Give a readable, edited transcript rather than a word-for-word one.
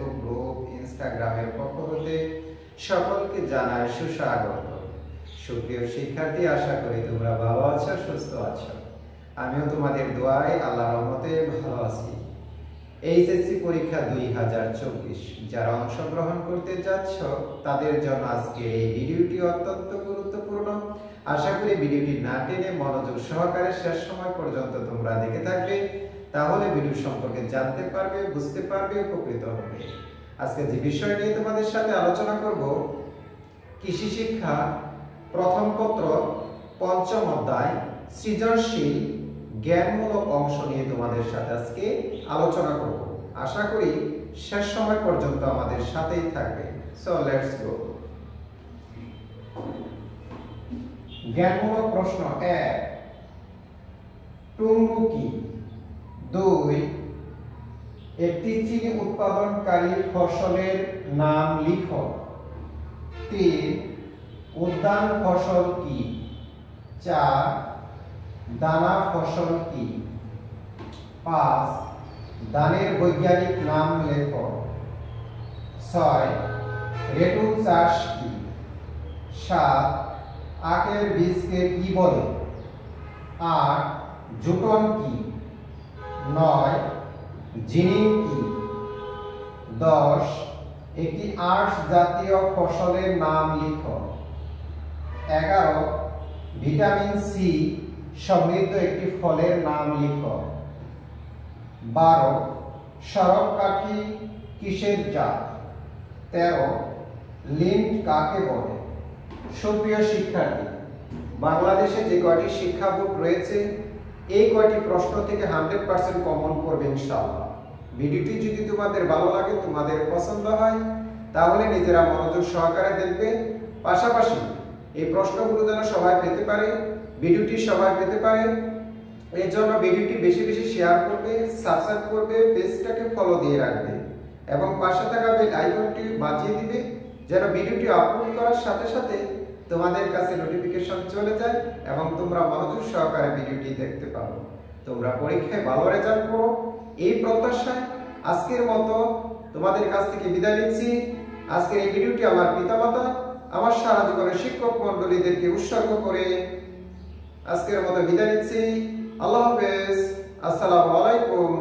Facebook group, ইনস্টাগ্রামের পক্ষ হতে সকলকে জানাই সুস্বাগত। সুপ্রিয় শিক্ষার্থী, আশা করি তোমরা ভালো আছো, সুস্থ আছো। আমিও তোমাদের দোয়ায় আল্লাহর রহমতে ভালো আছি। এইচএসসি পরীক্ষা 2024 যারা অংশগ্রহণ করতে যাচ্ছ তাদের জন্য আজকে এই ভিডিওটি অত্যন্ত গুরুত্বপূর্ণ। আশা করি ভিডিওটি না টেনে মনোযোগ সহকারে শেষ সময় পর্যন্ত তোমরা দেখে থাকবে, তাহলে ভিডিও সম্পর্কে জানতে পারবে, বুঝতে পারবে, উপকৃত হবে। আজকে যে বিষয় নিয়ে তোমাদের সাথে আলোচনা করব, কৃষি শিক্ষা প্রথম পত্র পঞ্চম অধ্যায় সৃজনশীল জ্ঞানমূলক অংশ নিয়ে তোমাদের সাথে আজকে আলোচনা করব। আশা করি শেষ সময় পর্যন্ত আমাদের সাথেই থাকবে। So let's go. জ্ঞানমূলক প্রশ্ন 1, টুঙ্গু কি? 2, একটি চিনি উৎপাদনকারী ফসলের নাম লিখো। 3, উদ্যান ফসল কি? 4, দানা ফসল কি? 5, ধানের বৈজ্ঞানিক নাম লেখো। 6, রেটু চাষ কি? 7, আখের বীজকে কি বলে? 8, জুটন কি? 9, জিনিং কি? 10, একটি আঁশ জাতীয় ফসলের নাম লিখো। 11, ভিটামিন সি সমৃদ্ধ একটি ফলের নাম লিখো। 12, সরবকাঠি কিসের জাত? 13, লিন্ট কাকে বলে? সুপ্রিয় শিক্ষার্থী, বাংলাদেশে যে কয়টি শিক্ষা বোর্ড রয়েছে এই কয়টি প্রশ্ন থেকে 100% কমন পড়বে ইনশাআল্লাহ। ভিডিওটি যদি তোমাদের ভালো লাগে, তোমাদের পছন্দ হয়, তাহলে নিজেরা মনোযোগ সহকারে দেখবে। পাশাপাশি এই প্রশ্নগুলো যেন সবাই পেতে পারে, ভিডিওটি সবাই পেতে পারে, এই জন্য ভিডিওটি বেশি বেশি শেয়ার করবে, সাবস্ক্রাইব করবে, পেজটাকে ফলো দিয়ে রাখবে এবং পাশে থাকা বেল আইকনটি বাজিয়ে দিবে, যেন ভিডিওটি আপলোড করার সাথে সাথে তোমাদের কাছে নোটিফিকেশন চলে যায় এবং তোমরা মনোযোগ সহকারে ভিডিওটি দেখতে পারো। তোমরা পরীক্ষায় ভালো রেজাল্ট করো এই প্রত্যাশায় আজকের মতো তোমাদের কাছ থেকে বিদায় নিচ্ছি। আজকের এই ভিডিওটি আমার পিতামাতা, আমার সারা জীবনের শিক্ষক মণ্ডলীদেরকে উৎসর্গ করে আজকের মতো বিদায় নিচ্ছি। আল্লাহ হাফেজ। আসসালামু আলাইকুম।